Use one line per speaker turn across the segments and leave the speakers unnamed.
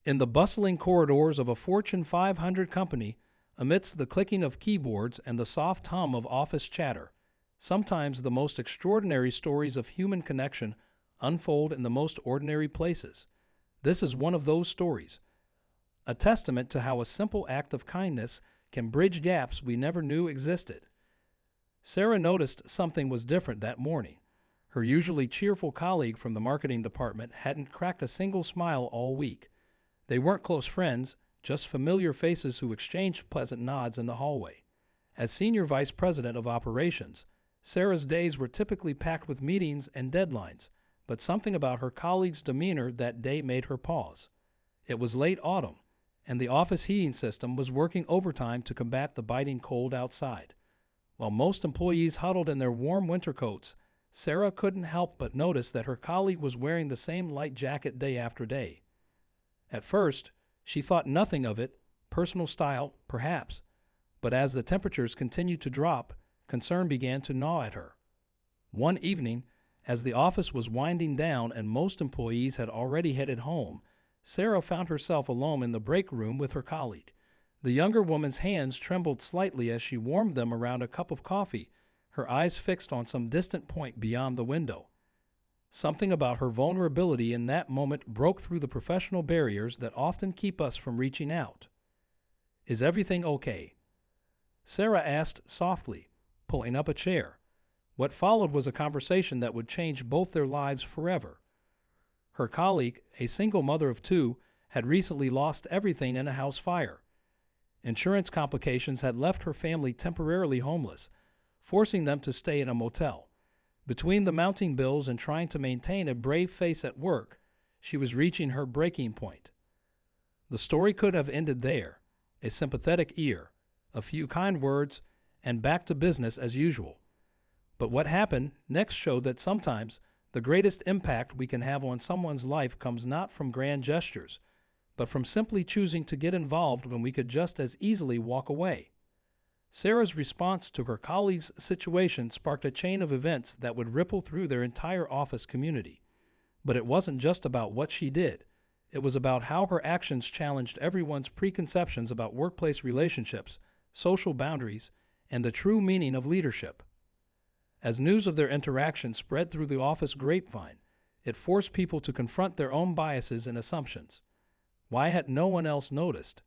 In the bustling corridors of a Fortune 500 company, amidst the clicking of keyboards and the soft hum of office chatter, sometimes the most extraordinary stories of human connection unfold in the most ordinary places. This is one of those stories, a testament to how a simple act of kindness can bridge gaps we never knew existed. Sarah noticed something was different that morning. Her usually cheerful colleague from the marketing department hadn't cracked a single smile all week. They weren't close friends, just familiar faces who exchanged pleasant nods in the hallway. As senior vice president of operations, Sarah's days were typically packed with meetings and deadlines, but something about her colleague's demeanor that day made her pause. It was late autumn, and the office heating system was working overtime to combat the biting cold outside. While most employees huddled in their warm winter coats, Sarah couldn't help but notice that her colleague was wearing the same light jacket day after day. At first, she thought nothing of it, personal style, perhaps, but as the temperatures continued to drop, concern began to gnaw at her. One evening, as the office was winding down and most employees had already headed home, Sarah found herself alone in the break room with her colleague. The younger woman's hands trembled slightly as she warmed them around a cup of coffee, her eyes fixed on some distant point beyond the window. Something about her vulnerability in that moment broke through the professional barriers that often keep us from reaching out. "Is everything okay?" Sarah asked softly, pulling up a chair. What followed was a conversation that would change both their lives forever. Her colleague, a single mother of two, had recently lost everything in a house fire. Insurance complications had left her family temporarily homeless, forcing them to stay in a motel. Between the mounting bills and trying to maintain a brave face at work, she was reaching her breaking point. The story could have ended there, a sympathetic ear, a few kind words, and back to business as usual. But what happened next showed that sometimes the greatest impact we can have on someone's life comes not from grand gestures, but from simply choosing to get involved when we could just as easily walk away. Sarah's response to her colleague's situation sparked a chain of events that would ripple through their entire office community. But it wasn't just about what she did. It was about how her actions challenged everyone's preconceptions about workplace relationships, social boundaries, and the true meaning of leadership. As news of their interaction spread through the office grapevine, it forced people to confront their own biases and assumptions. Why had no one else noticed?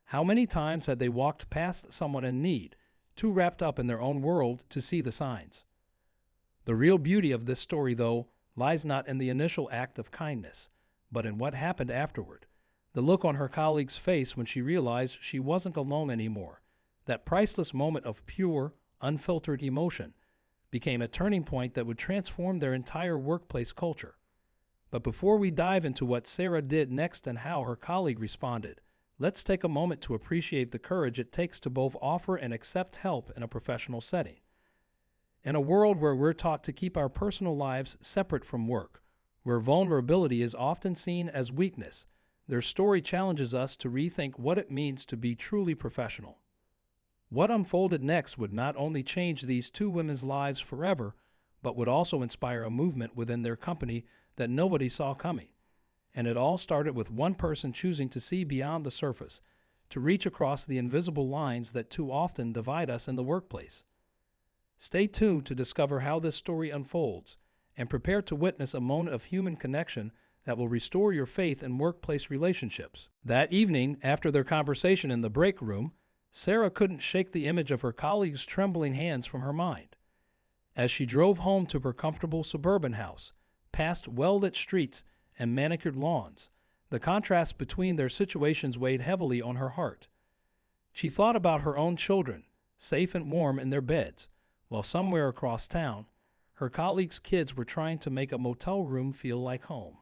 How many times had they walked past someone in need, too wrapped up in their own world to see the signs? The real beauty of this story, though, lies not in the initial act of kindness, but in what happened afterward. The look on her colleague's face when she realized she wasn't alone anymore, that priceless moment of pure, unfiltered emotion, became a turning point that would transform their entire workplace culture. But before we dive into what Sarah did next and how her colleague responded, let's take a moment to appreciate the courage it takes to both offer and accept help in a professional setting. In a world where we're taught to keep our personal lives separate from work, where vulnerability is often seen as weakness, their story challenges us to rethink what it means to be truly professional. What unfolded next would not only change these two women's lives forever, but would also inspire a movement within their company that nobody saw coming. And it all started with one person choosing to see beyond the surface, to reach across the invisible lines that too often divide us in the workplace. Stay tuned to discover how this story unfolds, and prepare to witness a moment of human connection that will restore your faith in workplace relationships. That evening, after their conversation in the break room, Sarah couldn't shake the image of her colleague's trembling hands from her mind. As she drove home to her comfortable suburban house, past well-lit streets and manicured lawns, the contrast between their situations weighed heavily on her heart. She thought about her own children, safe and warm in their beds, while somewhere across town, her colleagues' kids were trying to make a motel room feel like home.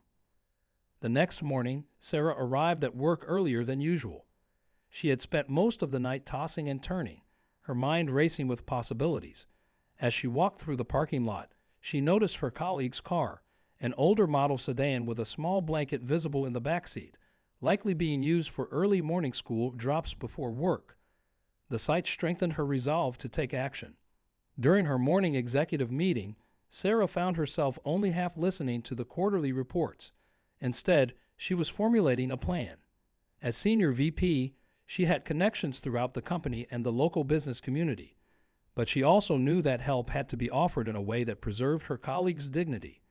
The next morning, Sarah arrived at work earlier than usual. She had spent most of the night tossing and turning, her mind racing with possibilities. As she walked through the parking lot, she noticed her colleague's car, an older model sedan with a small blanket visible in the backseat, likely being used for early morning school drops before work. The sight strengthened her resolve to take action. During her morning executive meeting, Sarah found herself only half listening to the quarterly reports. Instead, she was formulating a plan. As Senior VP, she had connections throughout the company and the local business community, but she also knew that help had to be offered in a way that preserved her colleagues' dignity.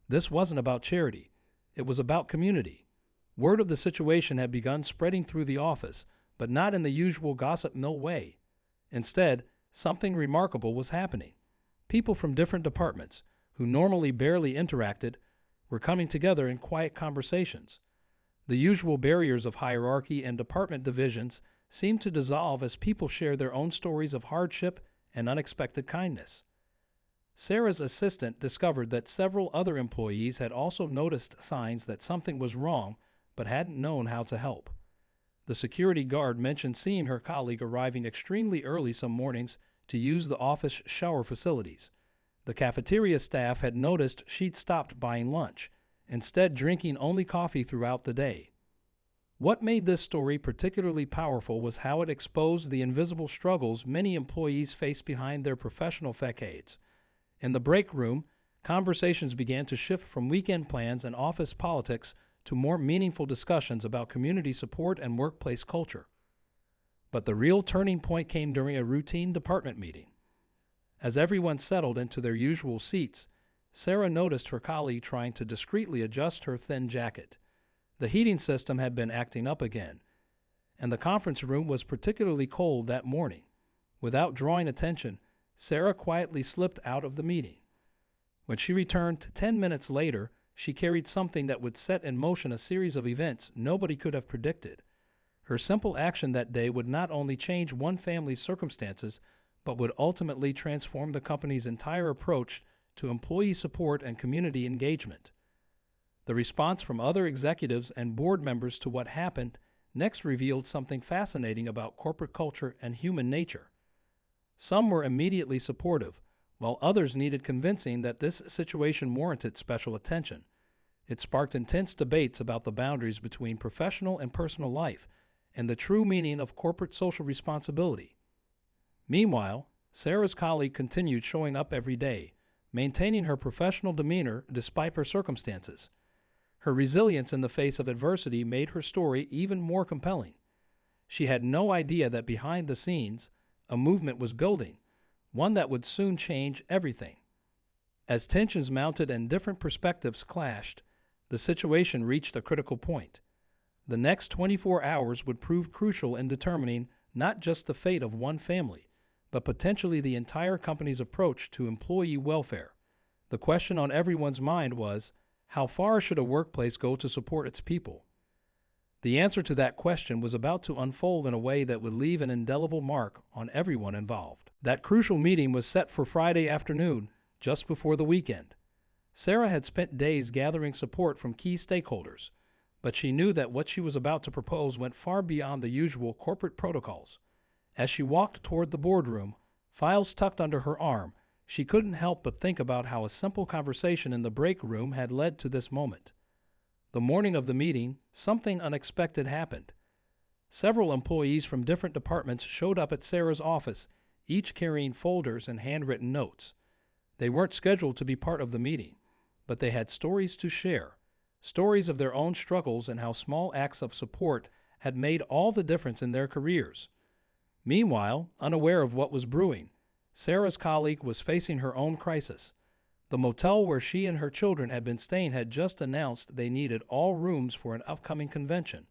This wasn't about charity, it was about community. Word of the situation had begun spreading through the office, but not in the usual gossip mill way. Instead, something remarkable was happening. People from different departments, who normally barely interacted, were coming together in quiet conversations. The usual barriers of hierarchy and department divisions seemed to dissolve as people shared their own stories of hardship and unexpected kindness. Sarah's assistant discovered that several other employees had also noticed signs that something was wrong but hadn't known how to help. The security guard mentioned seeing her colleague arriving extremely early some mornings to use the office shower facilities. The cafeteria staff had noticed she'd stopped buying lunch, instead drinking only coffee throughout the day. What made this story particularly powerful was how it exposed the invisible struggles many employees face behind their professional facades. In the break room, conversations began to shift from weekend plans and office politics to more meaningful discussions about community support and workplace culture. But the real turning point came during a routine department meeting. As everyone settled into their usual seats, Sarah noticed her colleague trying to discreetly adjust her thin jacket. The heating system had been acting up again, and the conference room was particularly cold that morning. Without drawing attention, Sarah quietly slipped out of the meeting. When she returned 10 minutes later, she carried something that would set in motion a series of events nobody could have predicted. Her simple action that day would not only change one family's circumstances, but would ultimately transform the company's entire approach to employee support and community engagement. The response from other executives and board members to what happened next revealed something fascinating about corporate culture and human nature. Some were immediately supportive, while others needed convincing that this situation warranted special attention. It sparked intense debates about the boundaries between professional and personal life and the true meaning of corporate social responsibility. Meanwhile, Sarah's colleague continued showing up every day, maintaining her professional demeanor despite her circumstances. Her resilience in the face of adversity made her story even more compelling. She had no idea that behind the scenes, a movement was building, one that would soon change everything. As tensions mounted and different perspectives clashed, the situation reached a critical point. The next 24 hours would prove crucial in determining not just the fate of one family, but potentially the entire company's approach to employee welfare. The question on everyone's mind was, how far should a workplace go to support its people? The answer to that question was about to unfold in a way that would leave an indelible mark on everyone involved. That crucial meeting was set for Friday afternoon, just before the weekend. Sarah had spent days gathering support from key stakeholders, but she knew that what she was about to propose went far beyond the usual corporate protocols. As she walked toward the boardroom, files tucked under her arm, she couldn't help but think about how a simple conversation in the break room had led to this moment. The morning of the meeting, something unexpected happened. Several employees from different departments showed up at Sarah's office, each carrying folders and handwritten notes. They weren't scheduled to be part of the meeting, but they had stories to share, stories of their own struggles and how small acts of support had made all the difference in their careers. Meanwhile, unaware of what was brewing, Sarah's colleague was facing her own crisis. The motel where she and her children had been staying had just announced they needed all rooms for an upcoming convention.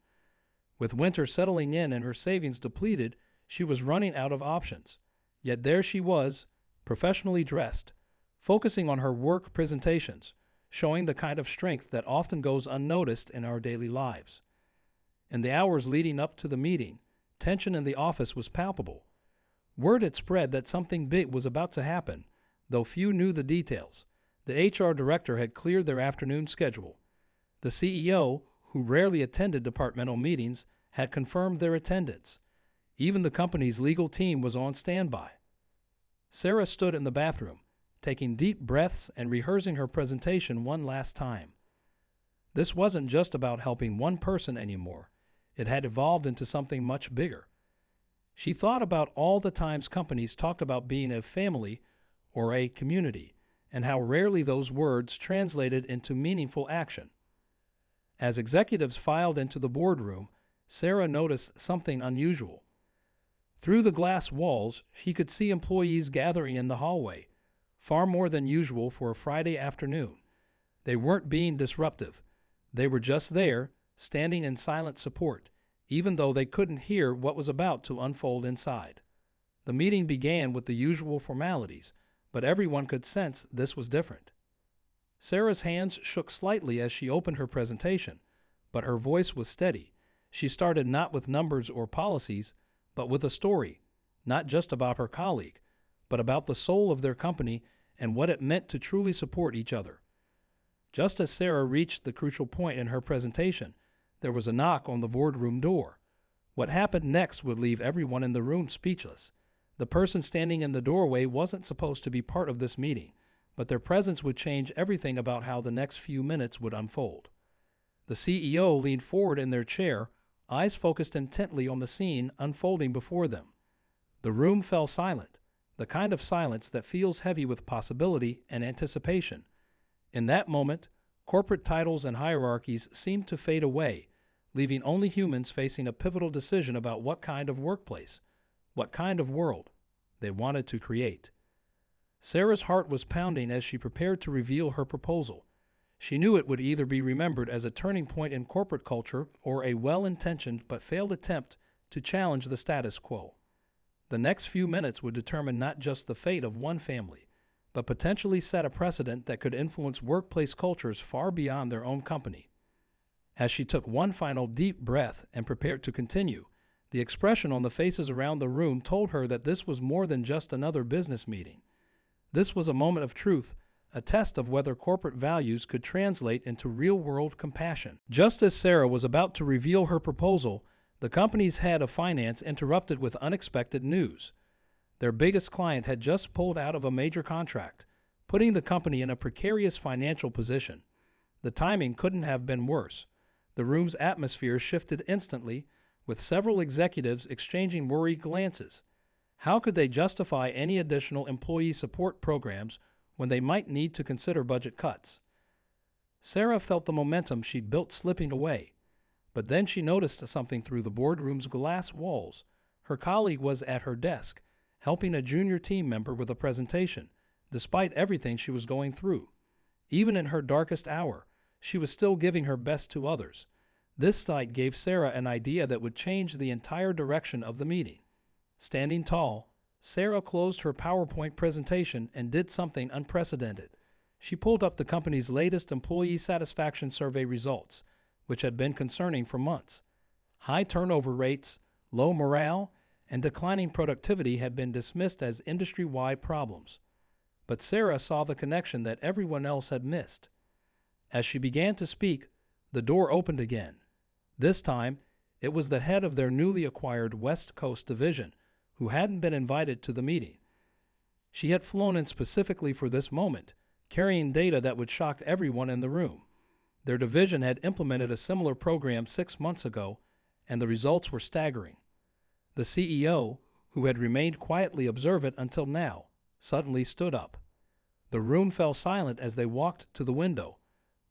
With winter settling in and her savings depleted, she was running out of options. Yet there she was, professionally dressed, focusing on her work presentations, showing the kind of strength that often goes unnoticed in our daily lives. In the hours leading up to the meeting, tension in the office was palpable. Word had spread that something big was about to happen, though few knew the details. The HR director had cleared their afternoon schedule. The CEO, who rarely attended departmental meetings, had confirmed their attendance. Even the company's legal team was on standby. Sarah stood in the bathroom, taking deep breaths and rehearsing her presentation one last time. This wasn't just about helping one person anymore. It had evolved into something much bigger. She thought about all the times companies talked about being a family or a community, and how rarely those words translated into meaningful action. As executives filed into the boardroom, Sarah noticed something unusual. Through the glass walls, she could see employees gathering in the hallway, far more than usual for a Friday afternoon. They weren't being disruptive. They were just there, standing in silent support, even though they couldn't hear what was about to unfold inside. The meeting began with the usual formalities, but everyone could sense this was different. Sarah's hands shook slightly as she opened her presentation, but her voice was steady. She started not with numbers or policies, but with a story, not just about her colleague, but about the soul of their company and what it meant to truly support each other. Just as Sarah reached the crucial point in her presentation, there was a knock on the boardroom door. What happened next would leave everyone in the room speechless. The person standing in the doorway wasn't supposed to be part of this meeting, but their presence would change everything about how the next few minutes would unfold. The CEO leaned forward in their chair, eyes focused intently on the scene unfolding before them. The room fell silent, the kind of silence that feels heavy with possibility and anticipation. In that moment, corporate titles and hierarchies seemed to fade away, leaving only humans facing a pivotal decision about what kind of workplace, what kind of world they wanted to create. Sarah's heart was pounding as she prepared to reveal her proposal. She knew it would either be remembered as a turning point in corporate culture or a well-intentioned but failed attempt to challenge the status quo. The next few minutes would determine not just the fate of one family, but potentially set a precedent that could influence workplace cultures far beyond their own company. As she took one final deep breath and prepared to continue, the expression on the faces around the room told her that this was more than just another business meeting. This was a moment of truth, a test of whether corporate values could translate into real-world compassion. Just as Sarah was about to reveal her proposal, the company's head of finance interrupted with unexpected news. Their biggest client had just pulled out of a major contract, putting the company in a precarious financial position. The timing couldn't have been worse. The room's atmosphere shifted instantly, with several executives exchanging worried glances. How could they justify any additional employee support programs when they might need to consider budget cuts? Sarah felt the momentum she'd built slipping away, but then she noticed something through the boardroom's glass walls. Her colleague was at her desk, helping a junior team member with a presentation, despite everything she was going through. Even in her darkest hour, she was still giving her best to others. This sight gave Sarah an idea that would change the entire direction of the meeting. Standing tall, Sarah closed her PowerPoint presentation and did something unprecedented. She pulled up the company's latest employee satisfaction survey results, which had been concerning for months. High turnover rates, low morale, and declining productivity had been dismissed as industry-wide problems. But Sarah saw the connection that everyone else had missed. As she began to speak, the door opened again. This time, it was the head of their newly acquired West Coast division, who hadn't been invited to the meeting. She had flown in specifically for this moment, carrying data that would shock everyone in the room. Their division had implemented a similar program 6 months ago, and the results were staggering. The CEO, who had remained quietly observant until now, suddenly stood up. The room fell silent as they walked to the window,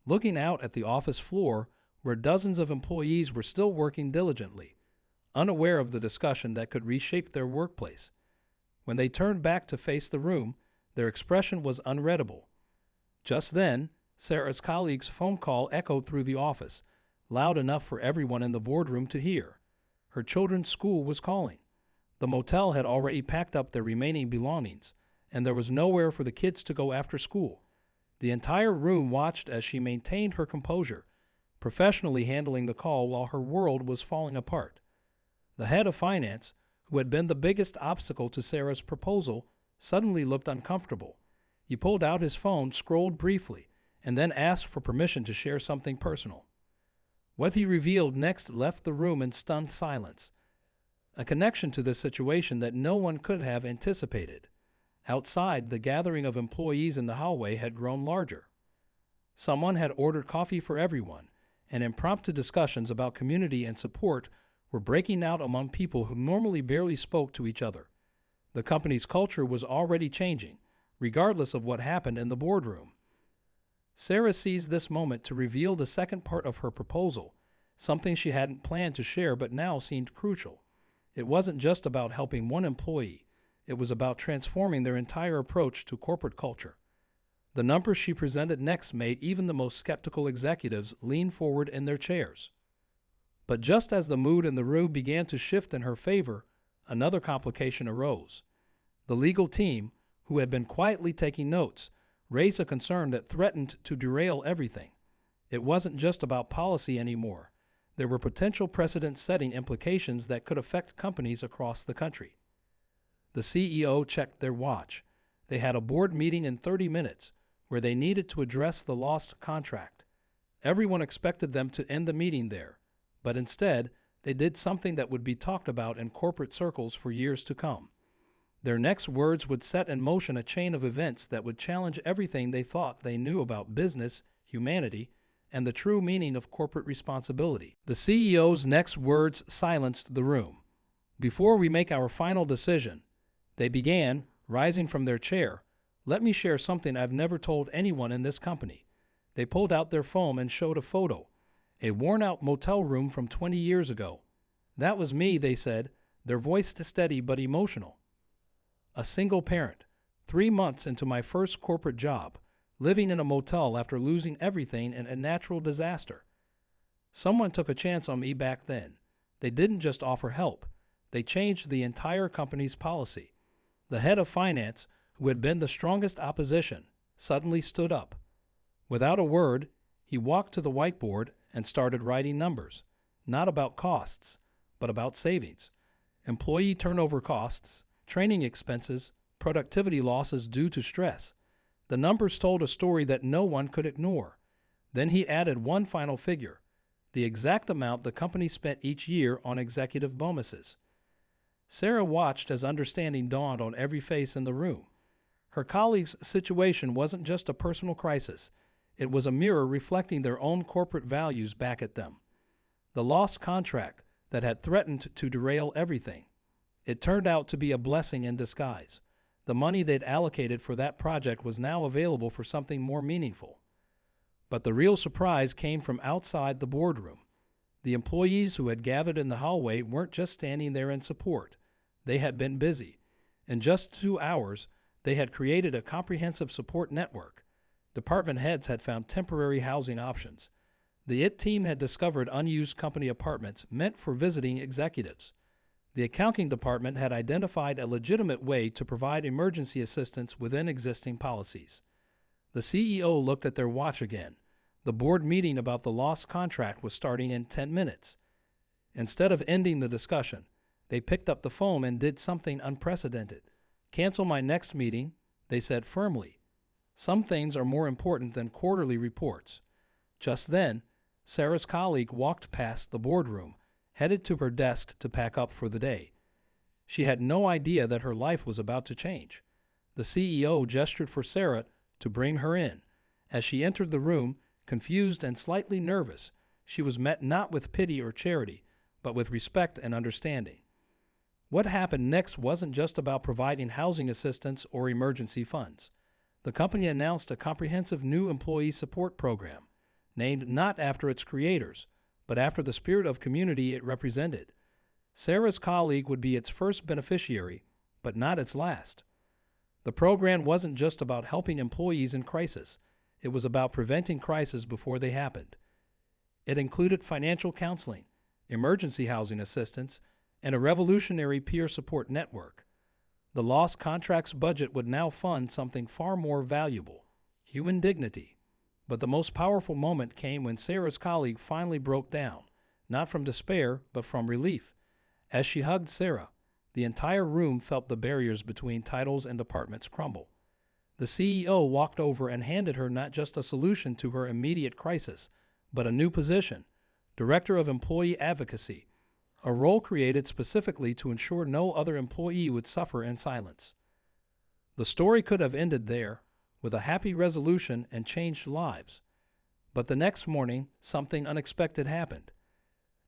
looking out at the office floor where dozens of employees were still working diligently, unaware of the discussion that could reshape their workplace. When they turned back to face the room, their expression was unreadable. Just then, Sarah's colleague's phone call echoed through the office, loud enough for everyone in the boardroom to hear. Her children's school was calling. The motel had already packed up their remaining belongings, and there was nowhere for the kids to go after school. The entire room watched as she maintained her composure, professionally handling the call while her world was falling apart. The head of finance, who had been the biggest obstacle to Sarah's proposal, suddenly looked uncomfortable. He pulled out his phone, scrolled briefly, and then asked for permission to share something personal. What he revealed next left the room in stunned silence, a connection to this situation that no one could have anticipated. Outside, the gathering of employees in the hallway had grown larger. Someone had ordered coffee for everyone, and impromptu discussions about community and support were breaking out among people who normally barely spoke to each other. The company's culture was already changing, regardless of what happened in the boardroom. Sarah seized this moment to reveal the second part of her proposal, something she hadn't planned to share but now seemed crucial. It wasn't just about helping one employee, it was about transforming their entire approach to corporate culture. The numbers she presented next made even the most skeptical executives lean forward in their chairs. But just as the mood in the room began to shift in her favor, another complication arose. The legal team, who had been quietly taking notes, raised a concern that threatened to derail everything. It wasn't just about policy anymore. There were potential precedent-setting implications that could affect companies across the country. The CEO checked their watch. They had a board meeting in 30 minutes where they needed to address the lost contract. Everyone expected them to end the meeting there, but instead, they did something that would be talked about in corporate circles for years to come. Their next words would set in motion a chain of events that would challenge everything they thought they knew about business, humanity, and the true meaning of corporate responsibility. The CEO's next words silenced the room. "Before we make our final decision," they began, rising from their chair, "let me share something I've never told anyone in this company." They pulled out their phone and showed a photo, a worn-out motel room from 20 years ago. "That was me," they said, their voice steady but emotional. "A single parent, 3 months into my first corporate job, living in a motel after losing everything in a natural disaster. Someone took a chance on me back then. They didn't just offer help. They changed the entire company's policy." The head of finance, who had been the strongest opposition, suddenly stood up. Without a word, he walked to the whiteboard and started writing numbers, not about costs, but about savings. Employee turnover costs, training expenses, productivity losses due to stress. The numbers told a story that no one could ignore. Then he added one final figure, the exact amount the company spent each year on executive bonuses. Sarah watched as understanding dawned on every face in the room. Her colleagues' situation wasn't just a personal crisis. It was a mirror reflecting their own corporate values back at them. The lost contract that had threatened to derail everything. It turned out to be a blessing in disguise. The money they'd allocated for that project was now available for something more meaningful. But the real surprise came from outside the boardroom. The employees who had gathered in the hallway weren't just standing there in support. They had been busy. In just 2 hours, they had created a comprehensive support network. Department heads had found temporary housing options. The IT team had discovered unused company apartments meant for visiting executives. The accounting department had identified a legitimate way to provide emergency assistance within existing policies. The CEO looked at their watch again. The board meeting about the lost contract was starting in 10 minutes. Instead of ending the discussion, they picked up the phone and did something unprecedented. "Cancel my next meeting," they said firmly. "Some things are more important than quarterly reports." Just then, Sarah's colleague walked past the boardroom, headed to her desk to pack up for the day. She had no idea that her life was about to change. The CEO gestured for Sarah to bring her in. As she entered the room, confused and slightly nervous, she was met not with pity or charity, but with respect and understanding. What happened next wasn't just about providing housing assistance or emergency funds. The company announced a comprehensive new employee support program, named not after its creators, but after the spirit of community it represented. Sarah's colleague would be its first beneficiary, but not its last. The program wasn't just about helping employees in crisis. It was about preventing crises before they happened. It included financial counseling, emergency housing assistance, and a revolutionary peer support network. The lost contracts budget would now fund something far more valuable, human dignity. But the most powerful moment came when Sarah's colleague finally broke down, not from despair, but from relief. As she hugged Sarah, the entire room felt the barriers between titles and departments crumble. The CEO walked over and handed her not just a solution to her immediate crisis, but a new position, Director of Employee Advocacy, a role created specifically to ensure no other employee would suffer in silence. The story could have ended there, with a happy resolution and changed lives. But the next morning, something unexpected happened.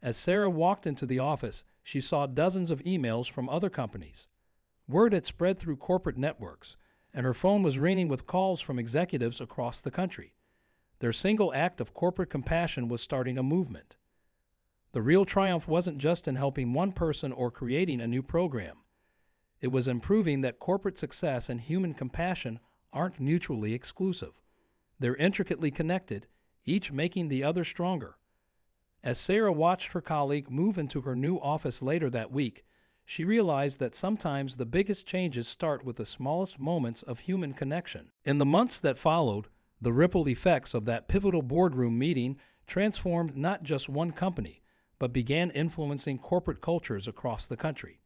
As Sarah walked into the office, she saw dozens of emails from other companies. Word had spread through corporate networks, and her phone was ringing with calls from executives across the country. Their single act of corporate compassion was starting a movement. The real triumph wasn't just in helping one person or creating a new program. It was in proving that corporate success and human compassion aren't mutually exclusive. They're intricately connected, each making the other stronger. As Sarah watched her colleague move into her new office later that week, she realized that sometimes the biggest changes start with the smallest moments of human connection. In the months that followed, the ripple effects of that pivotal boardroom meeting transformed not just one company, but began influencing corporate cultures across the country.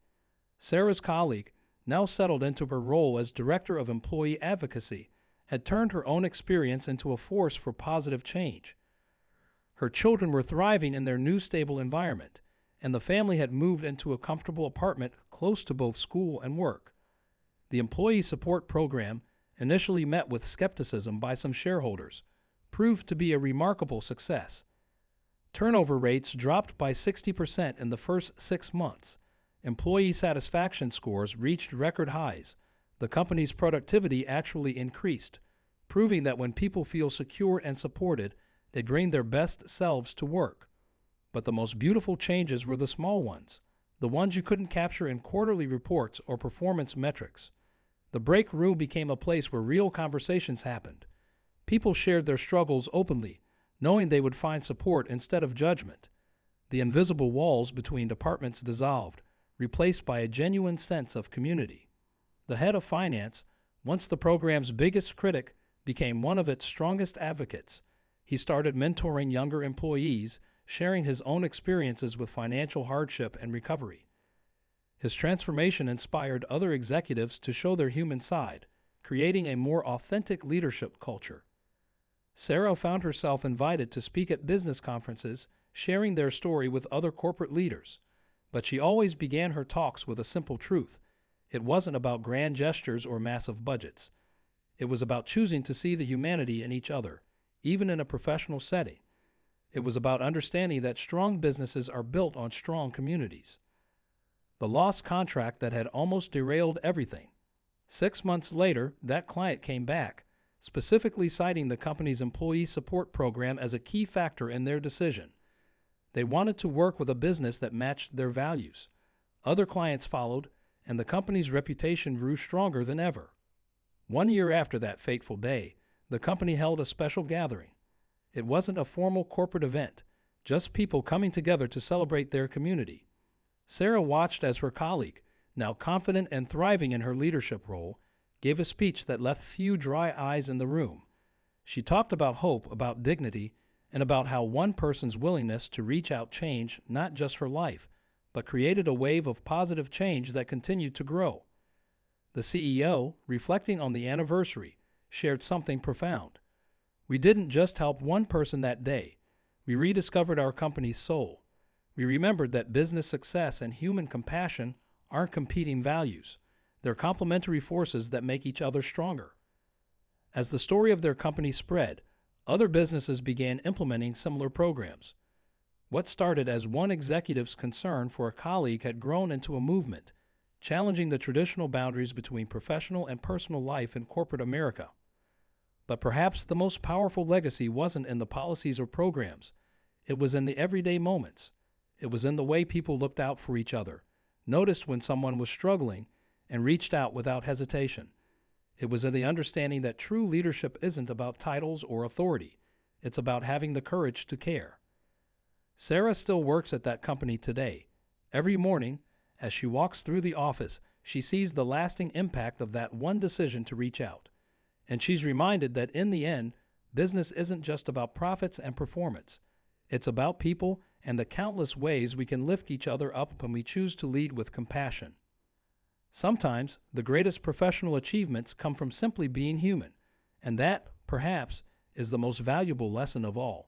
Sarah's colleague, now settled into her role as Director of Employee Advocacy, had turned her own experience into a force for positive change. Her children were thriving in their new stable environment, and the family had moved into a comfortable apartment close to both school and work. The employee support program, initially met with skepticism by some shareholders, proved to be a remarkable success. Turnover rates dropped by 60% in the first 6 months. Employee satisfaction scores reached record highs. The company's productivity actually increased, proving that when people feel secure and supported, they bring their best selves to work. But the most beautiful changes were the small ones, the ones you couldn't capture in quarterly reports or performance metrics. The break room became a place where real conversations happened. People shared their struggles openly, knowing they would find support instead of judgment. The invisible walls between departments dissolved, replaced by a genuine sense of community. The head of finance, once the program's biggest critic, became one of its strongest advocates. He started mentoring younger employees, sharing his own experiences with financial hardship and recovery. His transformation inspired other executives to show their human side, creating a more authentic leadership culture. Sarah found herself invited to speak at business conferences, sharing their story with other corporate leaders. But she always began her talks with a simple truth. It wasn't about grand gestures or massive budgets. It was about choosing to see the humanity in each other, even in a professional setting. It was about understanding that strong businesses are built on strong communities. The lost contract that had almost derailed everything. 6 months later, that client came back, specifically citing the company's employee support program as a key factor in their decision. They wanted to work with a business that matched their values. Other clients followed, and the company's reputation grew stronger than ever. 1 year after that fateful day, the company held a special gathering. It wasn't a formal corporate event, just people coming together to celebrate their community. Sarah watched as her colleague, now confident and thriving in her leadership role, gave a speech that left few dry eyes in the room. She talked about hope, about dignity, and about how one person's willingness to reach out changed not just her life, but created a wave of positive change that continued to grow. The CEO, reflecting on the anniversary, shared something profound. We didn't just help one person that day. We rediscovered our company's soul. We remembered that business success and human compassion aren't competing values. They're complementary forces that make each other stronger. As the story of their company spread, other businesses began implementing similar programs. What started as one executive's concern for a colleague had grown into a movement, challenging the traditional boundaries between professional and personal life in corporate America. But perhaps the most powerful legacy wasn't in the policies or programs. It was in the everyday moments. It was in the way people looked out for each other, noticed when someone was struggling, and reached out without hesitation. It was in the understanding that true leadership isn't about titles or authority. It's about having the courage to care. Sarah still works at that company today. Every morning, as she walks through the office, she sees the lasting impact of that one decision to reach out. And she's reminded that in the end, business isn't just about profits and performance. It's about people and the countless ways we can lift each other up when we choose to lead with compassion. Sometimes the greatest professional achievements come from simply being human, and that, perhaps, is the most valuable lesson of all.